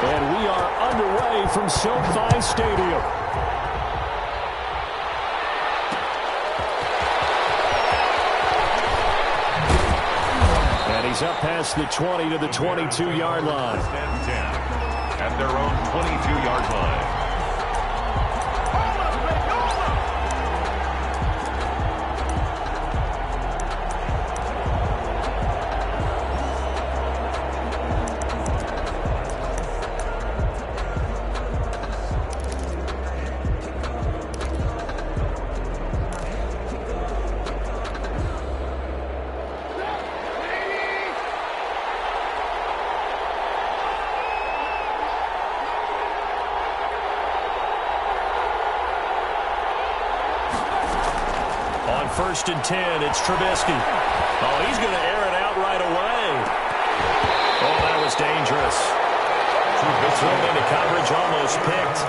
And we are underway from SoFi Stadium. And he's up past the 20 to the 22-yard line. At their own 22-yard line. First and 10, it's Trubisky. Oh, he's going to air it out right away. Oh, that was dangerous. Thrown into coverage, almost picked,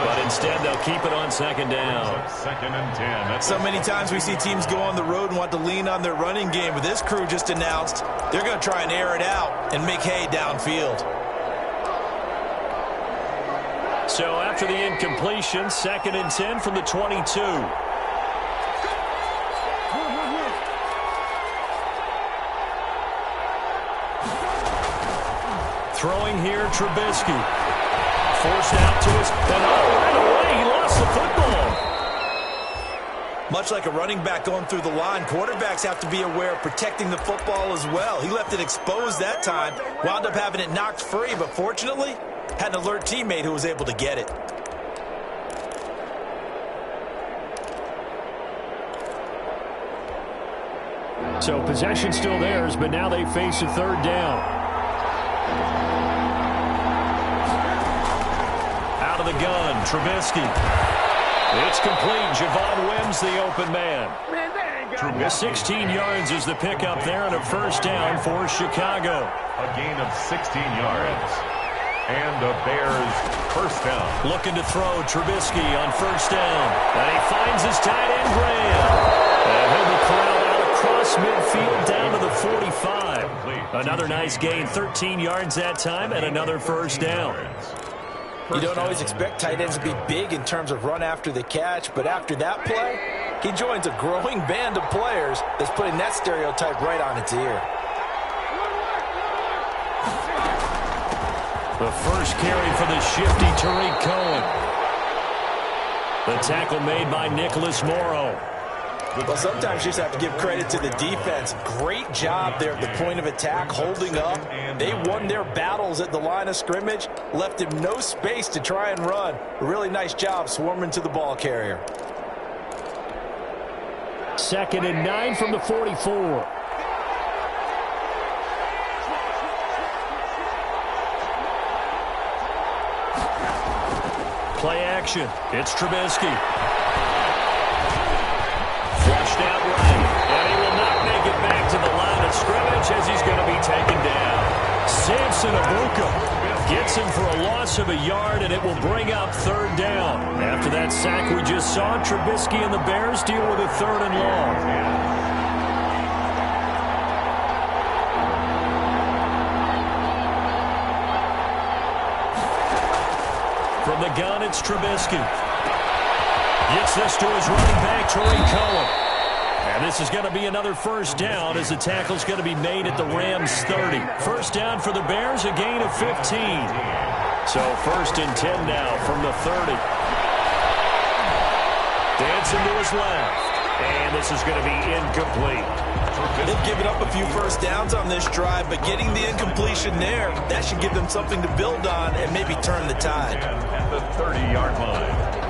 but instead they'll keep it on second down. Second and 10. So many times we see teams go on the road and want to lean on their running game, but this crew just announced they're going to try and air it out and make hay downfield. So after the incompletion, second and 10 from the 22. Throwing here, Trubisky. Forced out to his... And right away, he lost the football. Much like a running back going through the line, quarterbacks have to be aware of protecting the football as well. He left it exposed that time, wound up having it knocked free, but fortunately, had an alert teammate who was able to get it. So possession still theirs, but now they face a third down. Out of the gun, Trubisky. It's complete. Javon Wims, the open man. 16 yards is the pickup there and a first down for Chicago. A gain of 16 yards. And the Bears first down. Looking to throw, Trubisky on first down. And he finds his tight end, Graham. And he'll be corralled out across midfield down to the 45. Another nice gain, 13 yards that time, and another first down. You don't always expect tight ends to be big in terms of run after the catch, but after that play, he joins a growing band of players that's putting that stereotype right on its ear. The first carry for the shifty Tariq Cohen. The tackle made by Nicholas Morrow. Well, sometimes you just have to give credit to the defense. Great job there at the point of attack, holding up. They won their battles at the line of scrimmage, left him no space to try and run. A really nice job swarming to the ball carrier. Second and 9 from the 44. Play action. It's Trubisky. Flushed out right, and he will not make it back to the line of scrimmage as he's going to be taken down. Samson Abuka gets him for a loss of a yard, and it will bring up third down. After that sack we just saw, Trubisky and the Bears deal with a third and long. From the gun, it's Trubisky. Gets this to his running back, Tariq Cohen. And this is going to be another first down as the tackle's going to be made at the Rams' 30. First down for the Bears, a gain of 15. So first and 10 now from the 30. Dancing to his left. And this is going to be incomplete. They've given up a few first downs on this drive, but getting the incompletion there, that should give them something to build on and maybe turn the tide. At the 30-yard line.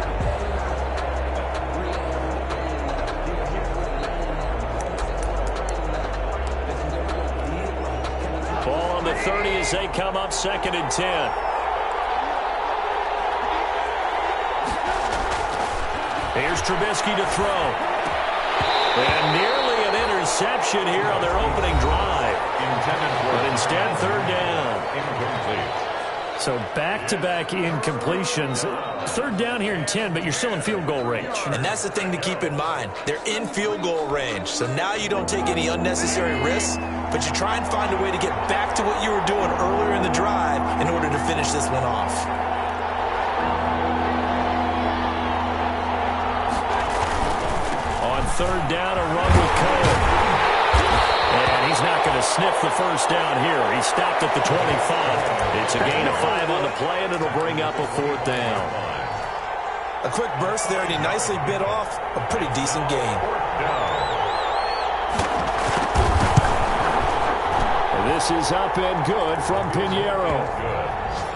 Ball on the 30 as they come up second and 10. Here's Trubisky to throw. And nearly an interception here on their opening drive. But instead, third down. Incomplete. So back-to-back incompletions. Third down here in 10, but you're still in field goal range. And that's the thing to keep in mind. They're in field goal range. So now you don't take any unnecessary risks, but you try and find a way to get back to what you were doing earlier in the drive in order to finish this one off. On third down, a run with Cohen. And he's not going to sniff the first down here. He stopped at the 25. It's a gain of 5 on the play, and it'll bring up a fourth down. A quick burst there, and he nicely bit off a pretty decent gain. This is up and good from Pinheiro.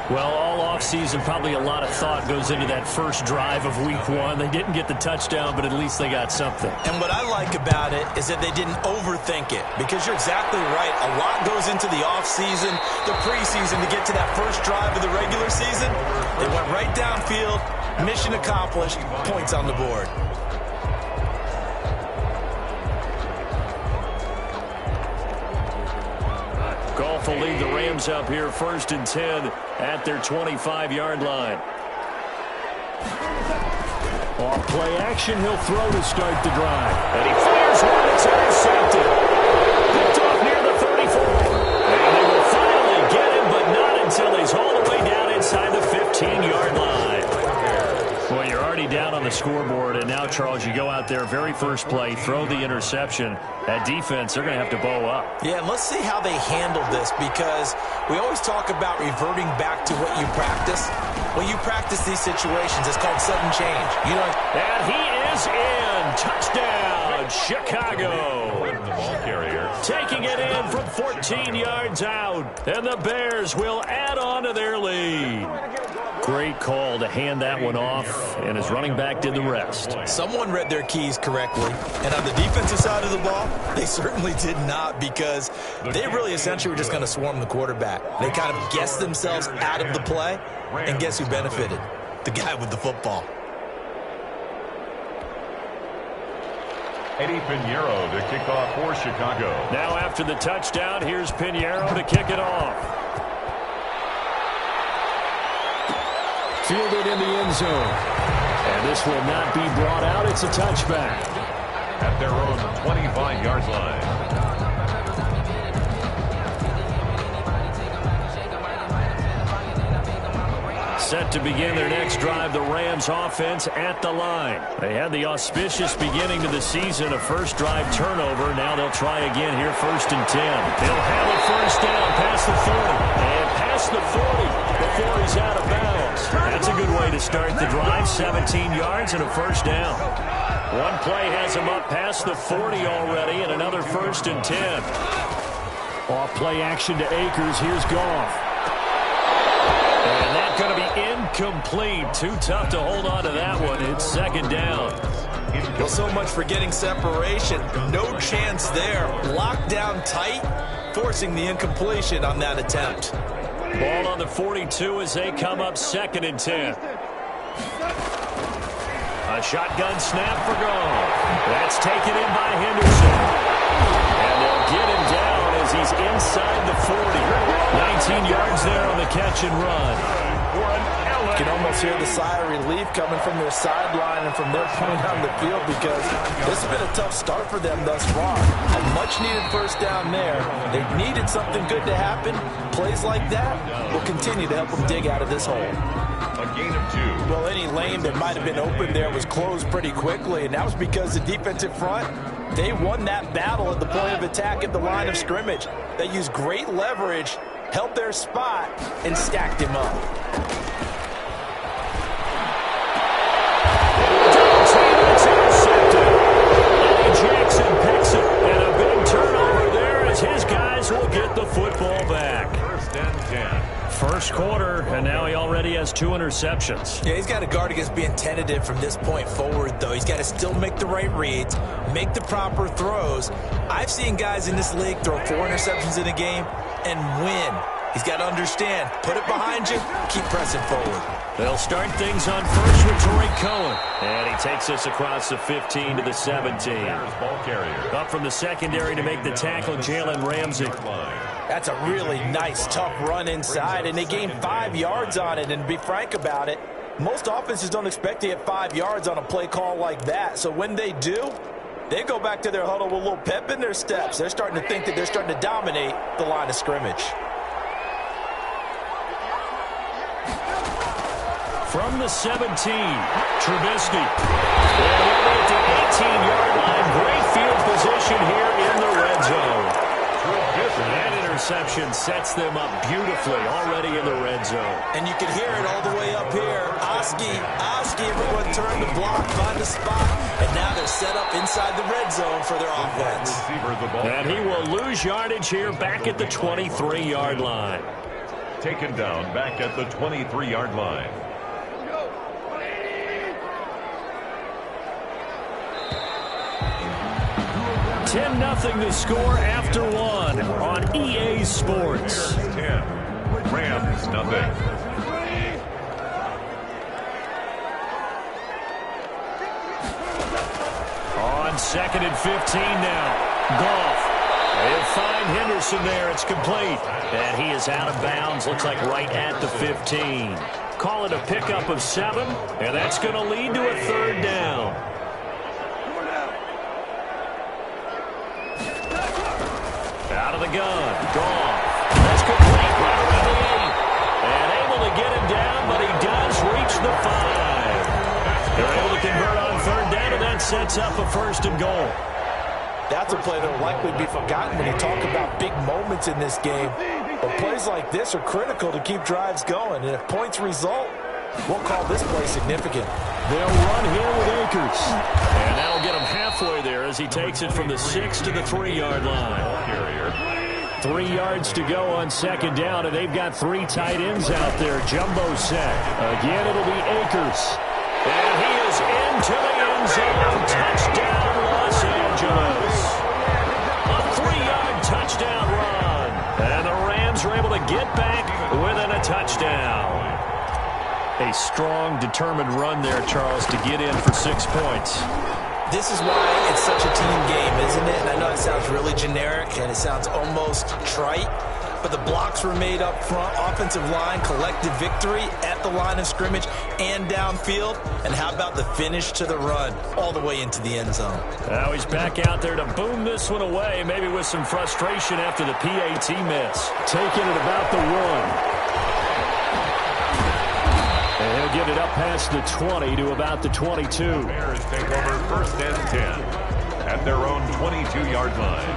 Well, all offseason, probably a lot of thought goes into that first drive of week 1. They didn't get the touchdown, but at least they got something. And what I like about it is that they didn't overthink it, because you're exactly right. A lot goes into the offseason, the preseason, to get to that first drive of the regular season. They went right downfield, mission accomplished, points on the board. Goff will lead the Rams up here first and 10 at their 25-yard line. Off play action, he'll throw to start the drive. And he fires one, it's intercepted. Picked off near the 34. And they will finally get him, but not until he's all the way down inside the 15-yard line. Well, you're already down on the scoreboard, and now, Charles, you go out there, very first play, throw the interception. That defense, they're going to have to bow up. Yeah, and let's see how they handle this, because we always talk about reverting back to what you practice. When you practice these situations, it's called sudden change. You know, and he is in. Touchdown, Chicago. The ball carrier. Taking it in from 14 yards out, and the Bears will add on to their lead. Great call to hand that one off, and his running back did the rest. Someone read their keys correctly, and on the defensive side of the ball, they certainly did not, because they really essentially were just going to swarm the quarterback. They kind of guessed themselves out of the play, and guess who benefited? The guy with the football. Eddie Pinheiro to kick off for Chicago. Now after the touchdown, here's Pinheiro to kick it off. Fielded in the end zone. And this will not be brought out. It's a touchback. At their own 25-yard line. Set to begin their next drive, the Rams offense at the line. They had the auspicious beginning to the season, a first drive turnover. Now they'll try again here, first and 10. They'll have a first down past the 40 and past the 40 before he's out of bounds. That's a good way to start the drive, 17 yards and a first down. One play has him up past the 40 already, and another first and 10. Off play action to Akers. Here's Goff. And that's going to be incomplete. Too tough to hold on to that one. It's second down. Well, so much for getting separation. No chance there. Locked down tight, forcing the incompletion on that attempt. Ball on the 42 as they come up second and 10. A shotgun snap for Goff. That's taken in by Henderson. And they'll get him down as he's inside the 40. 19 yards there on the catch and run. You can almost hear the sigh of relief coming from their sideline and from their point on the field, because this has been a tough start for them thus far. A much-needed first down there. They needed something good to happen. Plays like that will continue to help them dig out of this hole. A gain of 2. Well, any lane that might have been open there was closed pretty quickly, and that was because the defensive front, they won that battle at the point of attack at the line of scrimmage. They used great leverage, held their spot, and stacked him up. Jackson picks it, and a big turnover there as his guys will get the football back. First and 10. First quarter, and now he already has 2 interceptions. Yeah, he's got to guard against being tentative from this point forward, though. He's got to still make the right reads, make the proper throws. I've seen guys in this league throw 4 interceptions in a game and win. He's got to understand, put it behind you, keep pressing forward. They'll start things on first with Tariq Cohen. And he takes us across the 15 to the 17. Ball carrier. Up from the secondary to make the tackle, Jalen Ramsey. That's a really nice, tough run inside, and they gained 5 yards on it. And to be frank about it, most offenses don't expect to get 5 yards on a play call like that. So when they do, they go back to their huddle with a little pep in their steps. They're starting to think that they're starting to dominate the line of scrimmage. from the 17. Trubisky. And he'll be at the 18-yard line. Great field position here in the red zone. That interception sets them up beautifully already in the red zone. And you can hear it all the way up here. Oski, everyone turned to block, find a spot, and now they're set up inside the red zone for their offense. And he will lose yardage here back at the 23-yard line. Taken down back at the 23-yard line. Nothing to score after one on EA Sports. 10. Rams nothing. On 2nd and 15 now. Goff. They'll find Henderson there. It's complete. And he is out of bounds. Looks like right at the 15. Call it a pickup of 7. And that's going to lead to a 3rd down. Out of the gun. Goff. That's complete right around the 8. And able to get him down, but he does reach the 5. They're able to convert on 3rd down, and that sets up a 1st and goal. That's a play that will likely be forgotten when you talk about big moments in this game. But plays like this are critical to keep drives going. And if points result, we'll call this play significant. They'll run here with Akers. And that'll get him halfway there as he takes it from the 6 to the 3-yard line. 3 yards to go on 2nd down, and they've got 3 tight ends out there. Jumbo set. Again, it'll be Akers. And he is into the end zone. Touchdown, Los Angeles. A 3-yard touchdown run. And the Rams are able to get back within a touchdown. A strong, determined run there, Charles, to get in for 6 points. This is why it's such a team game, isn't it? And I know it sounds really generic and it sounds almost trite, but the blocks were made up front. Offensive line, collective victory at the line of scrimmage and downfield. And how about the finish to the run all the way into the end zone? Now he's back out there to boom this one away, maybe with some frustration after the PAT miss. Taking it about the 1. And he'll get it up past the 20 to about the 22. Bears take over 1st and 10 at their own 22-yard line.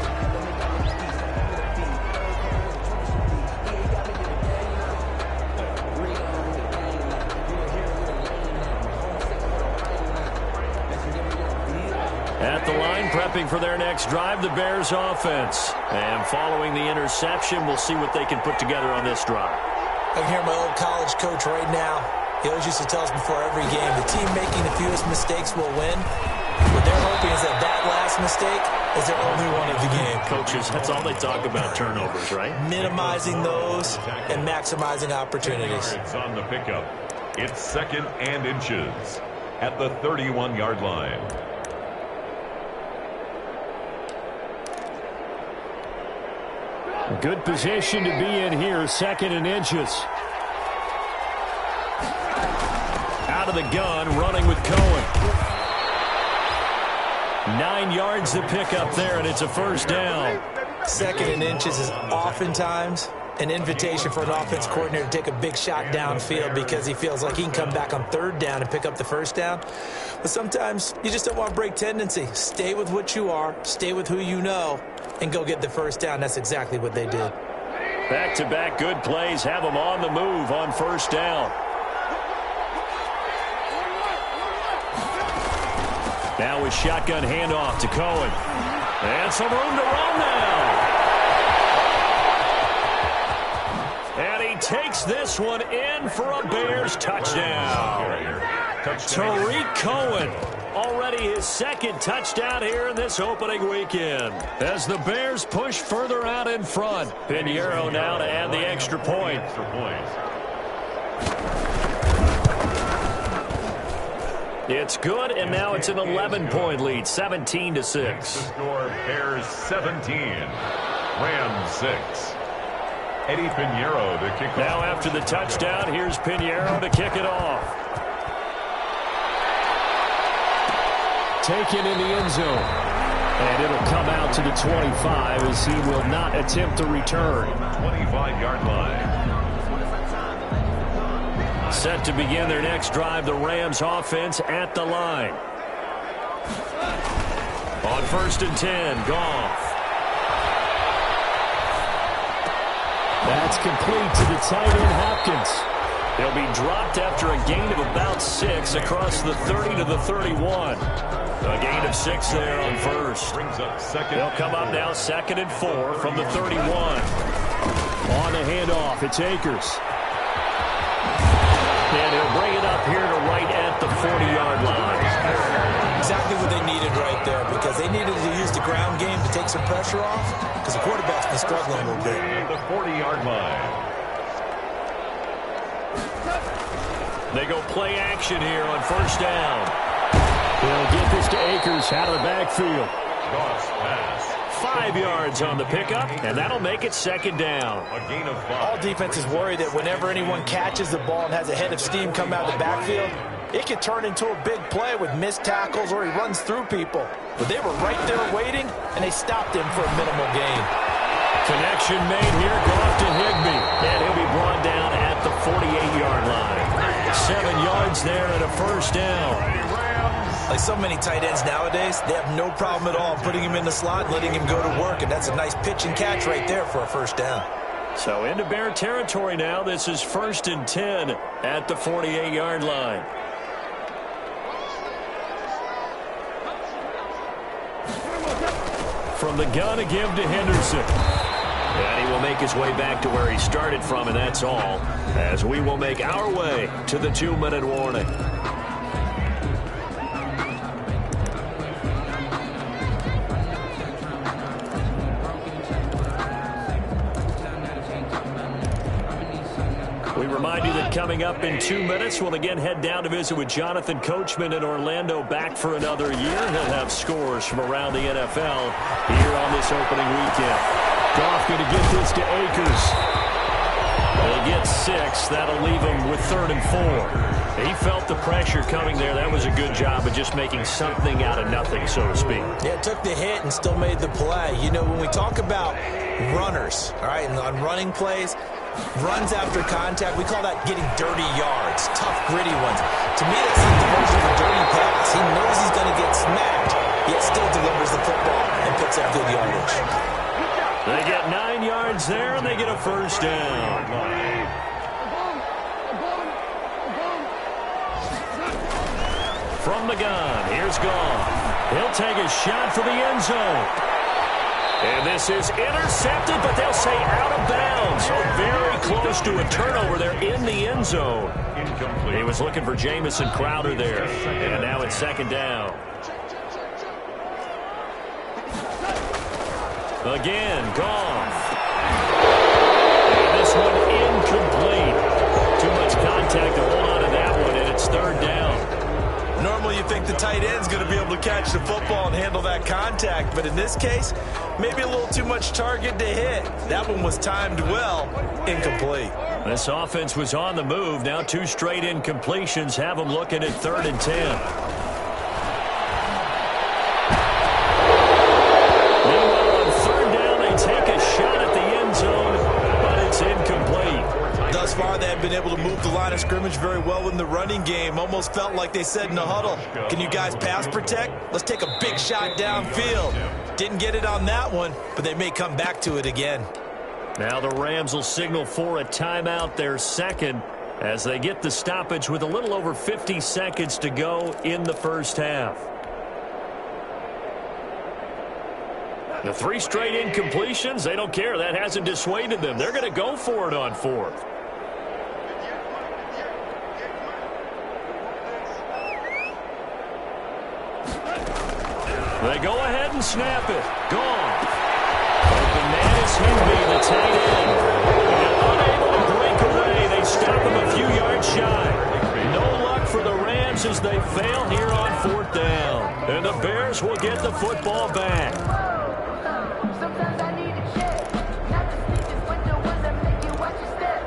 At the line, prepping for their next drive, the Bears offense. And following the interception, we'll see what they can put together on this drive. I can hear my old college coach right now. He always used to tell us before every game, the team making the fewest mistakes will win. What they're hoping is that that last mistake is their only one of the game. Coaches, that's all they talk about, turnovers, right? Minimizing those and maximizing opportunities. It's on the pickup. It's 2nd and inches at the 31-yard line. Good position to be in here, 2nd and inches. Out of the gun, running with Cohen. 9 yards to pick up there, and it's a 1st down. 2nd and inches is oftentimes an invitation for an offense coordinator to take a big shot downfield because he feels like he can come back on 3rd down and pick up the 1st down. But sometimes you just don't want to break tendency. Stay with what you are, stay with who you know, and go get the 1st down. That's exactly what they did. Back-to-back good plays have them on the move on 1st down. Now with shotgun handoff to Cohen. And some room to run now. And he takes this one in for a Bears touchdown. Tariq Cohen, already his 2nd touchdown here in this opening weekend. As the Bears push further out in front. Pinheiro now to add the extra point. It's good, and now it's an 11-point lead, 17-6. The score, Bears 17, Rams 6. Eddie Pinheiro to kick off. Now after the touchdown, here's Pinheiro to kick it off. Taken in the end zone. And it'll come out to the 25 as he will not attempt to return. 25-yard line. Set to begin their next drive, the Rams offense at the line. On 1st and 10, Goff. That's complete to the tight end, Hopkins. He'll be dropped after a gain of about 6 across the 30 to the 31. A gain of 6 there on first. They'll come up now 2nd and 4 from the 31. On the handoff, it's Akers. And he'll bring it up here to right at the 40-yard line. Exactly what they needed right there, because they needed to use the ground game to take some pressure off, because the quarterback's been struggling a little bit. The 40-yard line. They go play action here on 1st down. They'll get this to Akers out of the backfield. Goff's pass. 5 yards on the pickup, and that'll make it 2nd down. A gain of 5. All defenses worry that whenever anyone catches the ball and has a head of steam come out of the backfield, it can turn into a big play with missed tackles or he runs through people. But they were right there waiting, and they stopped him for a minimal gain. Connection made here, Goff to Higbee, and he'll be brought down at the 48-yard line. 7 yards there and a 1st down. Like so many tight ends nowadays, they have no problem at all putting him in the slot and letting him go to work, and that's a nice pitch and catch right there for a 1st down. So into Bear territory now. This is 1st and 10 at the 48-yard line. From the gun, a give to Henderson. And he will make his way back to where he started from, and that's all, as we will make our way to the 2-minute warning. We remind you that coming up in 2 minutes, we'll again head down to visit with Jonathan Coachman in Orlando, back for another year. He'll have scores from around the NFL here on this opening weekend. Goff going to get this to Akers. They get 6. That'll leave him with 3rd and 4. He felt the pressure coming there. That was a good job of just making something out of nothing, so to speak. Yeah, took the hit and still made the play. You know, when we talk about runners, all right, and on running plays, runs after contact, we call that getting dirty yards, tough, gritty ones. To me, that's like the version of a dirty pass. He knows he's going to get smacked, yet still delivers the football and puts up good yardage. They get 9 yards there, and they get a 1st down. From the gun, here's Goff. He'll take a shot for the end zone. And this is intercepted, but they'll say out of bounds. So very close to a turnover there in the end zone. Incomplete. He was looking for Jamison Crowder there. And now it's 2nd down. Again, Goff. And this one incomplete. Too much contact to hold on to that one, and it's 3rd down. Normally you think the tight end's going to be able to catch the football and handle that contact, but in this case, maybe a little too much target to hit. That one was timed well, incomplete. This offense was on the move. Now 2 straight incompletions have them looking at 3rd and 10. Meanwhile, on 3rd down, they take a shot at the end zone, but it's incomplete. Thus far, they have been able to move the line of scrimmage very well in the running game. Almost felt like they said in the huddle, can you guys pass protect? Let's take a big shot downfield. Didn't get it on that one, but they may come back to it again. Now the Rams will signal for a timeout, their 2nd, as they get the stoppage with a little over 50 seconds to go in the 1st half. The 3 straight incompletions, they don't care. That hasn't dissuaded them. They're going to go for it on 4th. They go ahead and snap it. Gone. Open man is Higbee, the tight end. And unable to break away. They stop him a few yards shy. No luck for the Rams as they fail here on 4th down. And the Bears will get the football back. Sometimes I need a check. Not the sneakers, but the ones that make you watch your step.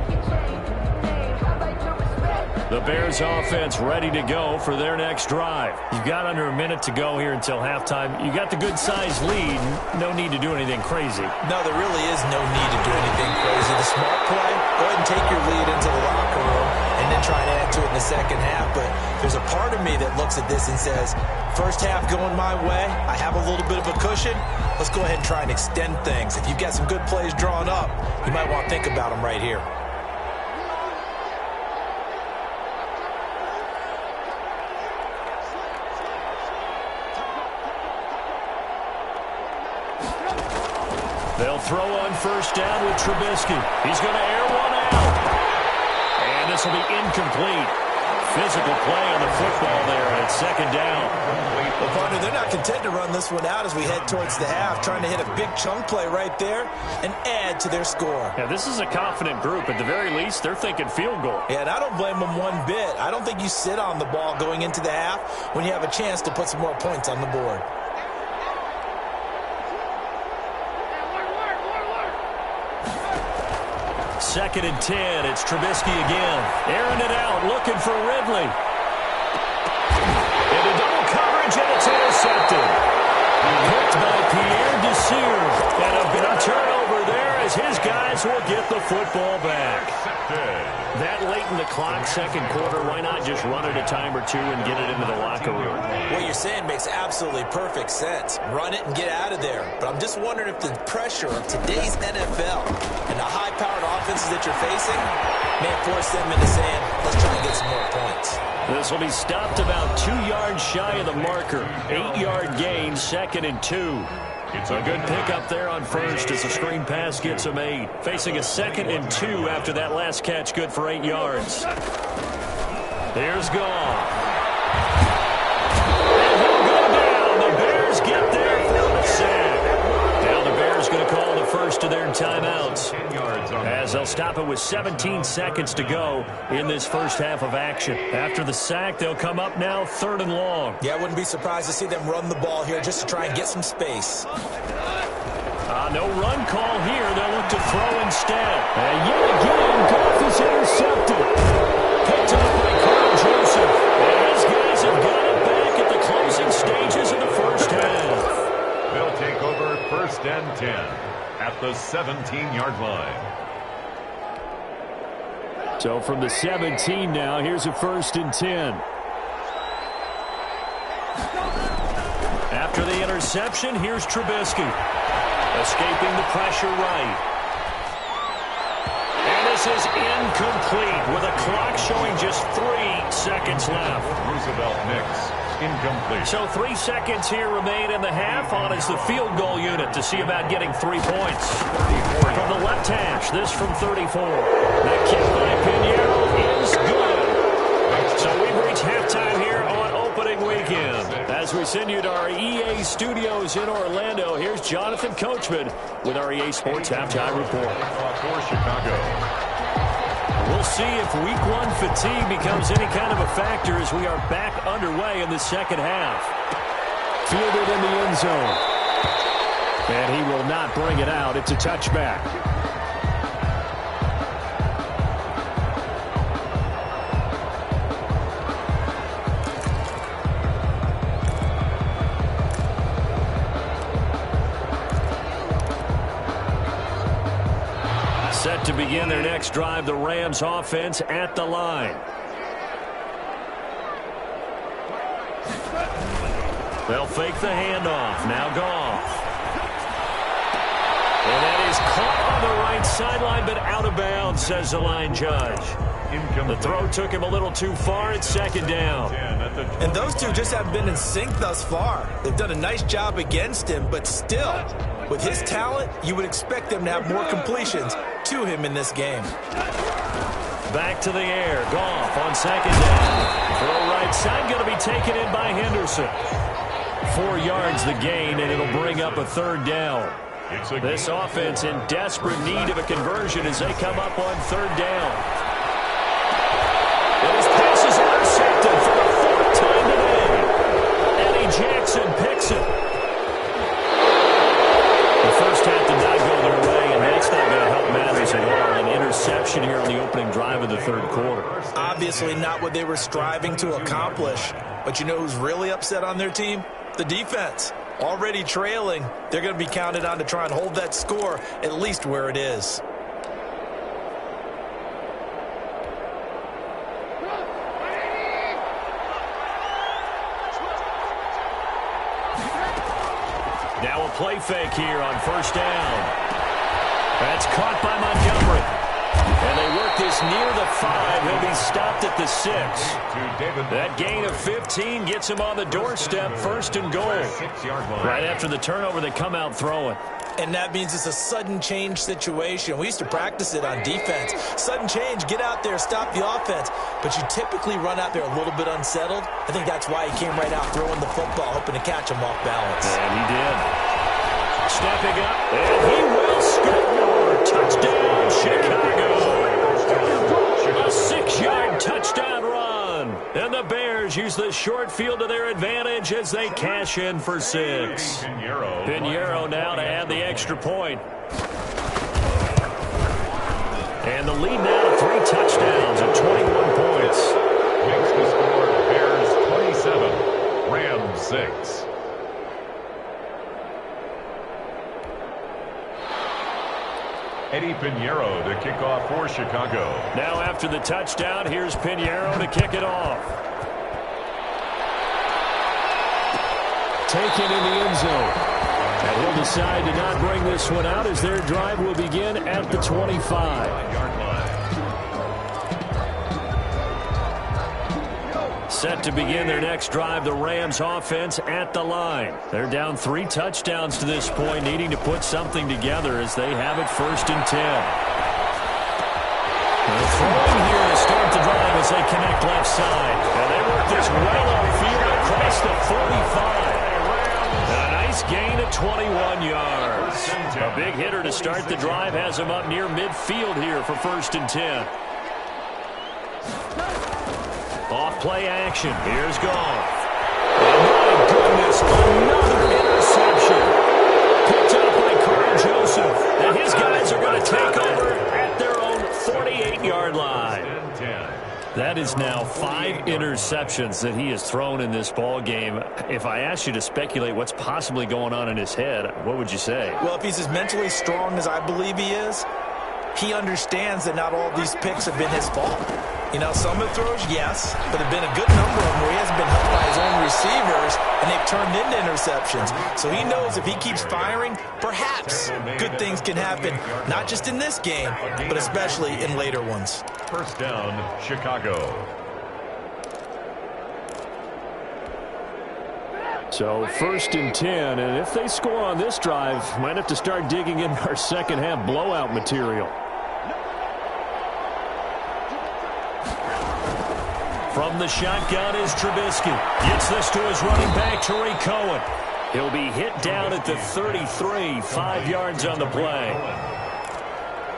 You change, how about your respect? The Bears offense ready to go for their next drive. You've got under a minute to go here until halftime. You got the good-sized lead. No need to do anything crazy. No, there really is no need to do anything crazy. The smart play, go ahead and take your lead into the locker room and and then try to add to it in the second half. But there's a part of me that looks at this and says, first half going my way, I have a little bit of a cushion. Let's go ahead and try and extend things. If you've got some good plays drawn up, you might want to think about them right here. They'll throw on first down with Trubisky. He's going to air one out. And this will be incomplete. Physical play on the football there at second down. Well, partner, they're not content to run this one out as we head towards the half, trying to hit a big chunk play right there and add to their score. Yeah, this is a confident group. At the very least, they're thinking field goal. Yeah, and I don't blame them one bit. I don't think you sit on the ball going into the half when you have a chance to put some more points on the board. Second and 10. It's Trubisky again. Airing it out, looking for Ridley. Into double coverage, and it's intercepted. Picked by Pierre Desir. And a big turnover there as his guys will get the football back. That late in the clock, second quarter, why not just run it a time or two and get it into the locker room? What you're saying makes absolutely perfect sense. Run it and get out of there. But I'm just wondering if the pressure of today's NFL and the high-powered offenses that you're facing may force them into saying, let's try and get some more points. This will be stopped about 2 yards shy of the marker. 8-yard gain, second and 2. It's a good pickup there on first as the screen pass gets him 8. Facing a second and 2 after that last catch, good for 8 yards. Here's Goff. And he'll go down. The Bears get there for the sack. Now the Bears going to call the first of their timeouts as they'll stop it with 17 seconds to go in this first half of action. After the sack, they'll come up now third and long. Yeah, I wouldn't be surprised to see them run the ball here just to try and get some space. No run call here. They'll look to throw instead. And yet again, Goff is intercepted. Picked up by Carl Joseph. And his guys have got it back at the closing stages of the first half. They'll take over first and 10 at the 17-yard line. So from the 17 now, here's a first and 10. After the interception, here's Trubisky. Escaping the pressure right. And this is incomplete with a clock showing just 3 seconds left. Roosevelt Nix, incomplete. So 3 seconds here remain in the half. On is the field goal unit to see about getting 3 points. From the left hash, this from 34. The kick by Pinheiro is good. So we've reached halftime here on opening weekend. As we send you to our EA studios in Orlando, here's Jonathan Coachman with our EA Sports Halftime Report. For Chicago. We'll see if week 1 fatigue becomes any kind of a factor as we are back underway in the second half. Fielded in the end zone. And he will not bring it out. It's a touchback. Set to begin their next drive, the Rams offense at the line. They'll fake the handoff. Now Goff. And that is caught on the right sideline, but out of bounds, says the line judge. The throw took him a little too far. It's second down. And those two just haven't been in sync thus far. They've done a nice job against him, but still, with his talent, you would expect them to have more completions to him in this game. Back to the air. Goff on second down. Throw right side, going to be taken in by Henderson. 4 yards the gain, and it'll bring up a third down. This offense in desperate need of a conversion as they come up on third down. And his pass is intercepted for the 4th time today. Eddie Jackson picks it. The first half did not go their way, and that's not going to help matters at all. An interception here on the opening drive of the third quarter. Obviously not what they were striving to accomplish. But you know who's really upset on their team? The defense. Already trailing, they're going to be counted on to try and hold that score at least where it is. play fake here on first down. That's caught by Montgomery. And they work this near the 5. He'll be stopped at the 6. That gain of 15 gets him on the doorstep, first and goal. Right after the turnover, they come out throwing. And that means it's a sudden change situation. We used to practice it on defense. Sudden change, get out there, stop the offense. But you typically run out there a little bit unsettled. I think that's why he came right out throwing the football, hoping to catch him off balance. And he did. Stepping up, and he will score. Touchdown, Chicago. A 6-yard touchdown run. And the Bears use the short field to their advantage as they cash in for 6. Pinheiro now to add the extra point. And the lead now to 3 touchdowns and 21 points. Makes the score Bears 27, Rams 6. Eddie Pinheiro to kick off for Chicago. Now after the touchdown, here's Pinheiro to kick it off. Taken in the end zone. And he'll decide to not bring this one out as their drive will begin at the 25. Set to begin their next drive, the Rams offense at the line. They're down 3 touchdowns to this point, needing to put something together as they have it first and 10. They're throwing here to start the drive as they connect left side. And they work this well upfield across the 45. A nice gain of 21 yards. A big hitter to start the drive has him up near midfield here for first and 10. Off play action. Here's Goff. And my goodness, another interception. Picked up by Carl Joseph. And his guys are going to take over at their own 48-yard line. That is now 5 interceptions that he has thrown in this ball game. If I asked you to speculate what's possibly going on in his head, what would you say? Well, if he's as mentally strong as I believe he is, he understands that not all these picks have been his fault. You know, some of the throws, yes, but there have been a good number of them where he hasn't been helped by his own receivers, and they've turned into interceptions. So he knows if he keeps firing, perhaps good things can happen, not just in this game, but especially in later ones. First down, Chicago. So first and 10, and if they score on this drive, might have to start digging in our second half blowout material. From the shotgun is Trubisky. Gets this to his running back, Tariq Cohen. He'll be hit down at the 33, 5 yards on the play.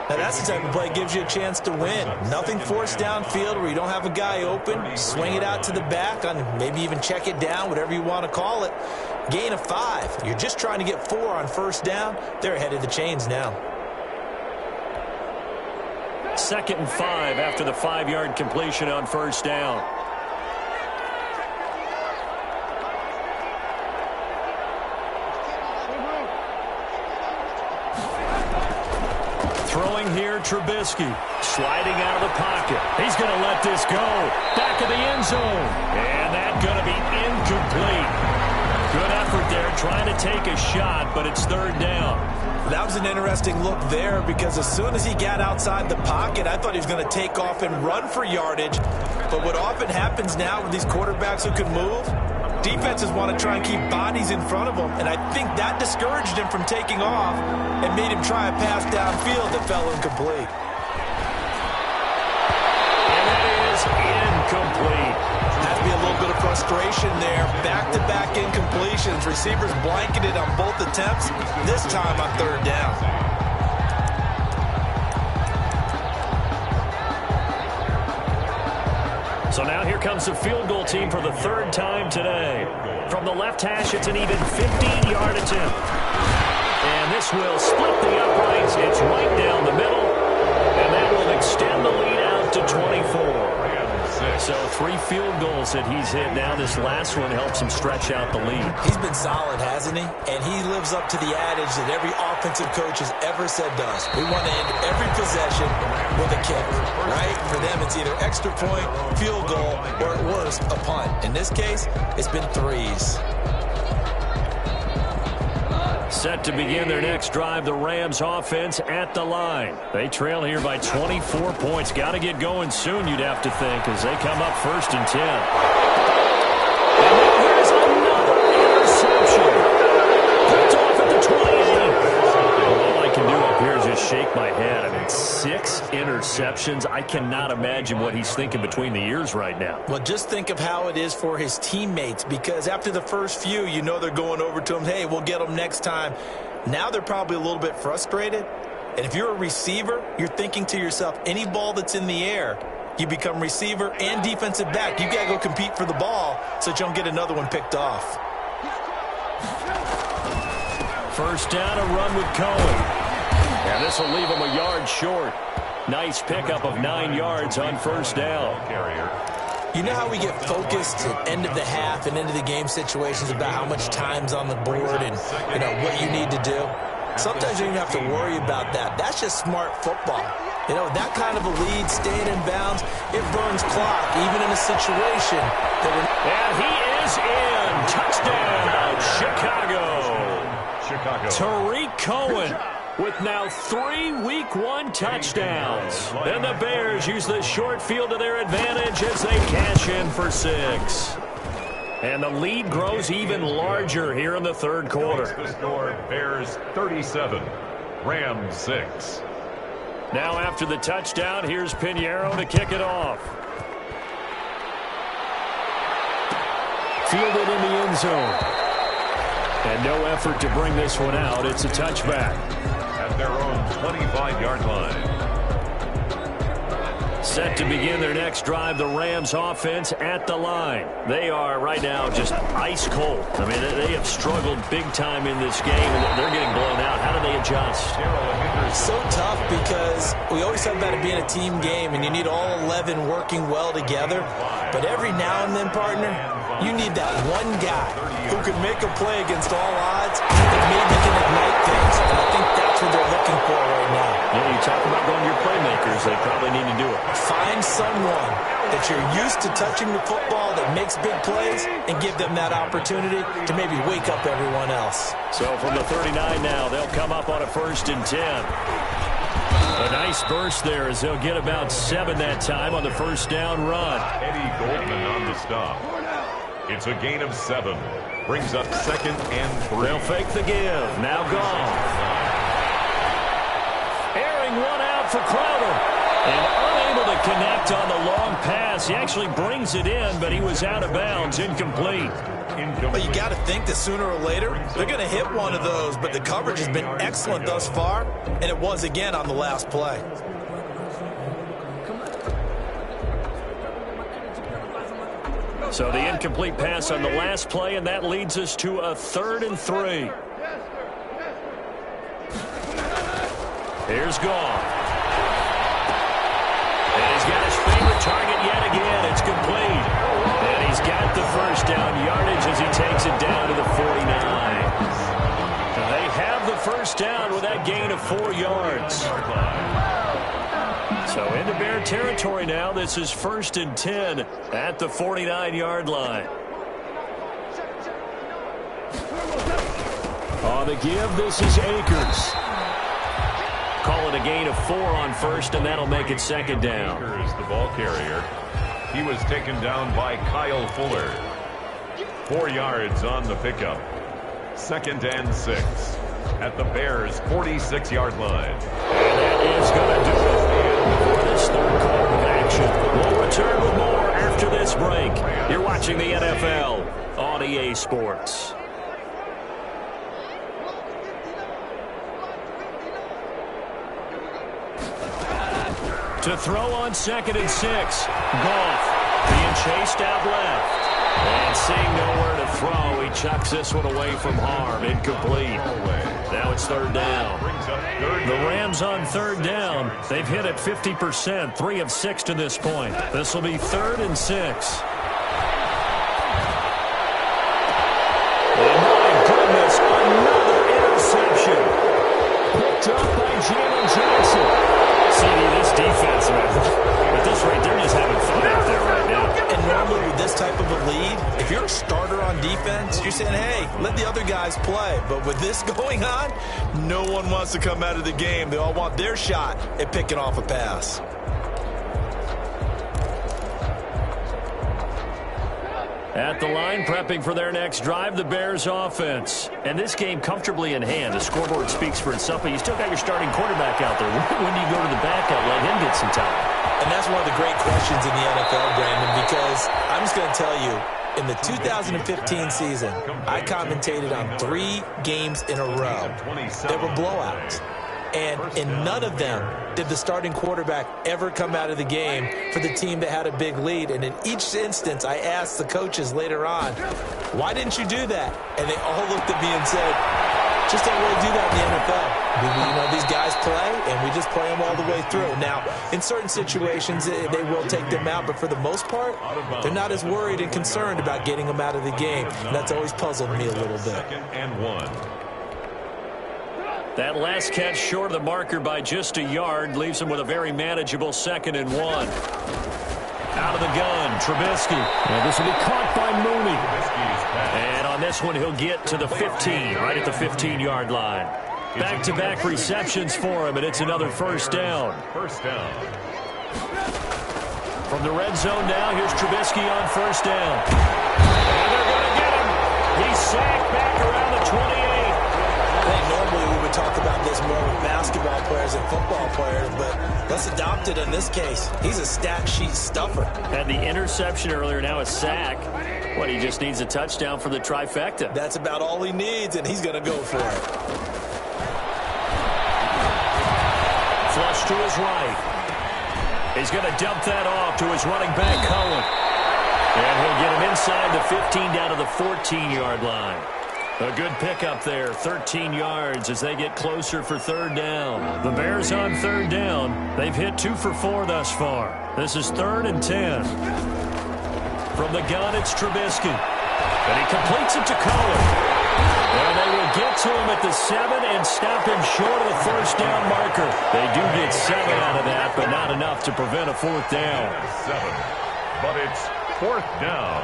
Now that's the type of play that gives you a chance to win. Nothing forced downfield where you don't have a guy open. Swing it out to the back, on maybe even check it down, whatever you want to call it. Gain of 5. You're just trying to get 4 on first down. They're ahead of the chains now. 2nd and 5 after the 5-yard completion on first down. Throwing here, Trubisky. Sliding out of the pocket. He's going to let this go. Back of the end zone. And that's going to be incomplete. Good effort there, trying to take a shot, but it's 3rd down. That was an interesting look there because as soon as he got outside the pocket, I thought he was going to take off and run for yardage. But what often happens now with these quarterbacks who can move, defenses want to try and keep bodies in front of them, and I think that discouraged him from taking off and made him try a pass downfield that fell incomplete. And that is incomplete. Has to be a little bit of frustration there. Back-to-back incompletions. Receivers blanketed on both attempts, this time on 3rd down. So now here comes the field goal team for the 3rd time today. From the left hash, it's an even 15-yard attempt. And this will split the uprights. It's right down the middle. And that will extend the lead out to 24. So 3 field goals that he's hit now. This last one helps him stretch out the lead. He's been solid, hasn't he? And he lives up to the adage that every offensive coach has ever said to us. We want to end every possession with a kick, right? For them, it's either extra point, field goal, or at worst, a punt. In this case, it's been 3s. Set to begin their next drive, the Rams offense at the line. They trail here by 24 points. Got to get going soon, you'd have to think, as they come up 1st and 10. And now here's another interception. Picked off at the 28. All I can do up here is just shake my head. I mean, 6 interceptions. I cannot imagine what he's thinking between the ears right now. Well, just think of how it is for his teammates, because after the first few, you know they're going over to him, hey, we'll get them next time. Now they're probably a little bit frustrated. And if you're a receiver, you're thinking to yourself, any ball that's in the air, you become receiver and defensive back. You got to go compete for the ball so that you don't get another one picked off. First down, a run with Cohen. And this will leave him a yard short. Nice pickup of 9 yards on first down. You know how we get focused at end of the half and into the game situations about how much time's on the board and, you know, what you need to do? Sometimes you don't even have to worry about that. That's just smart football. You know, that kind of a lead, staying in bounds, it burns clock, even in a situation that we're... And he is in. Touchdown, Chicago. Tariq Cohen with now 3 Week 1 touchdowns. And the Bears use the short field to their advantage as they cash in for 6. And the lead grows even larger here in the third quarter. The score, Bears 37, Rams 6. Now after the touchdown, here's Pinheiro to kick it off. Fielded in the end zone. And no effort to bring this one out. It's a touchback. At their own 25-yard line. Set to begin their next drive, the Rams offense at the line. They are right now just ice cold. I mean, they have struggled big time in this game, and they're getting blown out. How do they adjust? It's so tough because we always talk about it being a team game, and you need all 11 working well together. But every now and then, partner, you need that one guy who can make a play against all odds and maybe can ignite things. And I think that's what they're looking for right now. Yeah, you talk about going to your playmakers. They probably need to do it. Find someone that you're used to touching the football that makes big plays and give them that opportunity to maybe wake up everyone else. So from the 39 now, they'll come up on a 1st and 10. A nice burst there as they'll get about 7 that time on the first down run. Eddie Goldman on the stop. It's a gain of 7. Brings up 2nd and 3. They'll fake the give. Now gone. Airing one out for Crowder. And unable to connect on the long pass. He actually brings it in, but he was out of bounds. Incomplete. But you got to think that sooner or later, they're going to hit one of those. But the coverage has been excellent thus far, and it was again on the last play. So the incomplete pass on the last play, and that leads us to a 3rd and 3. Here's Goff. And he's got his favorite target yet again. It's complete. And he's got the first down yardage as he takes it down to the 49. They have the first down with that gain of 4 yards. So into Bear territory now. This is 1st and 10 at the 49-yard line. On the give, this is Akers. Call it a gain of 4 on first, and that'll make it 2nd down. Akers, the ball carrier. He was taken down by Kyle Fuller. 4 yards on the pickup. 2nd and 6 at the Bears' 46-yard line. And that is going to do it for this third quarter of action. We'll return with more after this break. You're watching the NFL on EA Sports. To throw on 2nd and 6. Goff being chased out left. And seeing nowhere to throw, he chucks this one away from harm. Incomplete. Now it's 3rd down. The Rams on 3rd down. They've hit it 50%, 3 of 6 to this point. This will be 3rd and 6. And my goodness, another interception. Picked up by Jalen Johnson. CD, this defense, man, at this rate, they're just having fun out there right now. And normally with this type of a lead, if you're starter on defense, you're saying, hey, let the other guys play. But with this going on, no one wants to come out of the game. They all want their shot at picking off a pass. At the line, prepping for their next drive, the Bears offense. And this game comfortably in hand. The scoreboard speaks for itself, but you still got your starting quarterback out there. When do you go to the backup, let him get some time? And that's one of the great questions in the NFL, Brandon, because I'm just going to tell you, in the 2015 season, I commentated on 3 games in a row that were blowouts. And in none of them did the starting quarterback ever come out of the game for the team that had a big lead. And in each instance, I asked the coaches later on, why didn't you do that? And they all looked at me and said, just don't really do that in the NFL. You know, these guys play, and we just play them all the way through. Now, in certain situations, they will take them out, but for the most part, they're not as worried and concerned about getting them out of the game. And that's always puzzled me a little bit. 2nd and 1. That last catch short of the marker by just a yard leaves him with a very manageable 2nd and 1. Out of the gun, Trubisky. And this will be caught by Mooney. And on this one, he'll get to the 15, right at the 15-yard line. Back-to-back receptions for him, and it's another first down. First down. From the red zone now, here's Trubisky on first down. And they're going to get him. He's sacked back around the 28. I think normally we would talk about this more with basketball players and football players, but let's adopt it in this case. He's a stat sheet stuffer. Had the interception earlier, now a sack. What, he just needs a touchdown for the trifecta. That's about all he needs, and he's going to go for it. Flush to his right. He's going to dump that off to his running back, Cohen. And he'll get him inside the 15 down to the 14-yard line. A good pickup there, 13 yards as they get closer for third down. The Bears on third down. They've hit 2 for 4 thus far. This is 3rd and 10. From the gun, it's Trubisky. And he completes it to Cohen. And they will get to him at the 7 and stop him short of the first down marker. They do get 7 out of that, but not enough to prevent a 4th down. 7, but it's 4th down.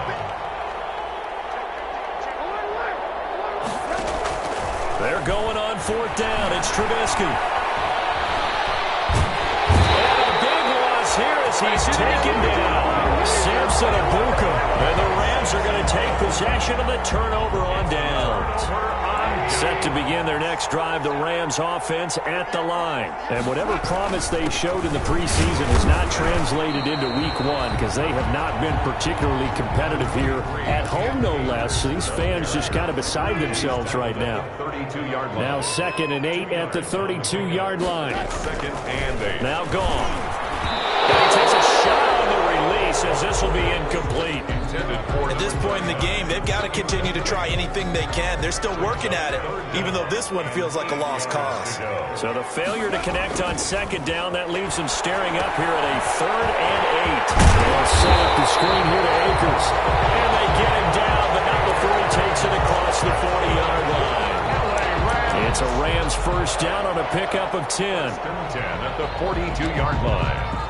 They're going on 4th down. It's Trubisky. And a big loss here as he's taken down. Samson Abuka. And the Rams are going to take possession of the turnover on downs. Set to begin their next drive, the Rams offense at the line. And whatever promise they showed in the preseason has not translated into week 1 because they have not been particularly competitive here at home, no less. So these fans just kind of beside themselves right now. 32-yard line. Now 2nd and 8 at the 32-yard line. 2nd and 8. Now gone. And he takes a shot on the release as this will be incomplete. At this point in the game, they've got to continue to try anything they can. They're still working at it, even though this one feels like a lost cause. So the failure to connect on 2nd down, that leaves them staring up here at a 3rd and 8. They'll set up the screen here to Akers. And they get him down, but not before he takes it across the 40-yard line. It's a Rams first down on a pickup of 10. 10 at the 42-yard line.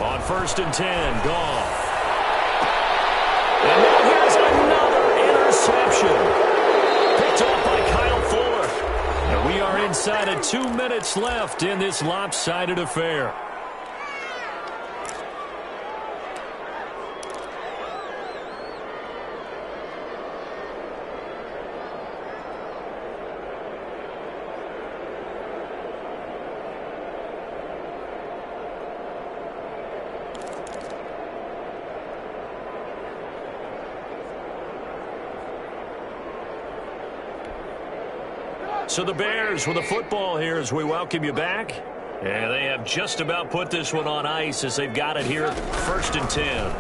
On 1st and 10, gone. And now here's another interception. Picked off by Kyle Fuller. And we are inside of 2 minutes left in this lopsided affair. So the Bears with the football here as we welcome you back. And they have just about put this one on ice as they've got it here, 1st and 10.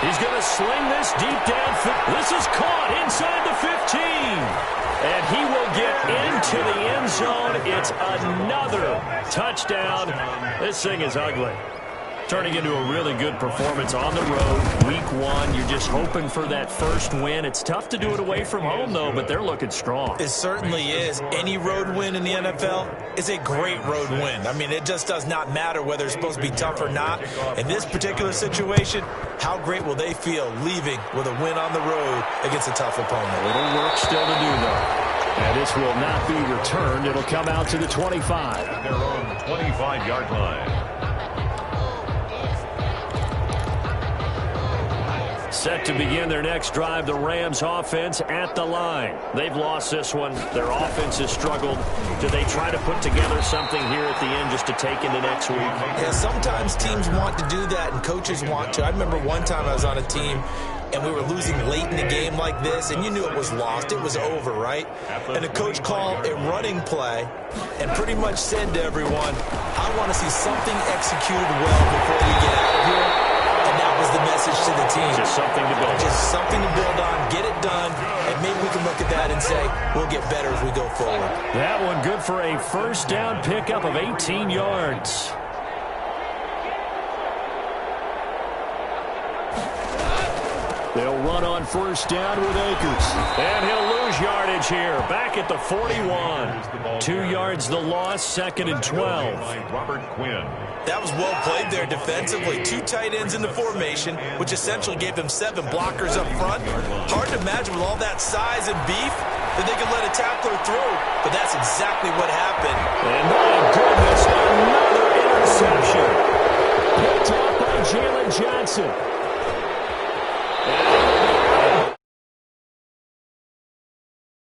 He's going to sling this deep down. This is caught inside the 15. And he will get into the end zone. It's another touchdown. This thing is ugly. Turning into a really good performance on the road. Week 1, you're just hoping for that first win. It's tough to do it away from home, though, but they're looking strong. It certainly is. Any road win in the NFL is a great road win. I mean, it just does not matter whether it's supposed to be tough or not. In this particular situation, how great will they feel leaving with a win on the road against a tough opponent? A little work still to do, though. And this will not be returned. It'll come out to the 25. At their own 25-yard line. Set to begin their next drive, the Rams offense at the line. They've lost this one. Their offense has struggled. Do they try to put together something here at the end just to take into next week? Yeah, sometimes teams want to do that and coaches want to. I remember one time I was on a team and we were losing late in the game like this, and you knew it was lost. It was over, right? And the coach called a running play and pretty much said to everyone, I want to see something executed well before we get out of here. And that was the message to the team. Just something to build on. Just something to build on, get it done, and maybe we can look at that and say, we'll get better as we go forward. That one good for a first down pickup of 18 yards. They'll run on first down with Akers. And he'll lose yardage here. Back at the 41. 2 yards the loss, 2nd and 12. Robert Quinn. That was well played there defensively. 2 tight ends in the formation, which essentially gave them 7 blockers up front. Hard to imagine with all that size and beef that they could let a tackler through. But that's exactly what happened. And my goodness, another interception. Picked up by Jalen Johnson.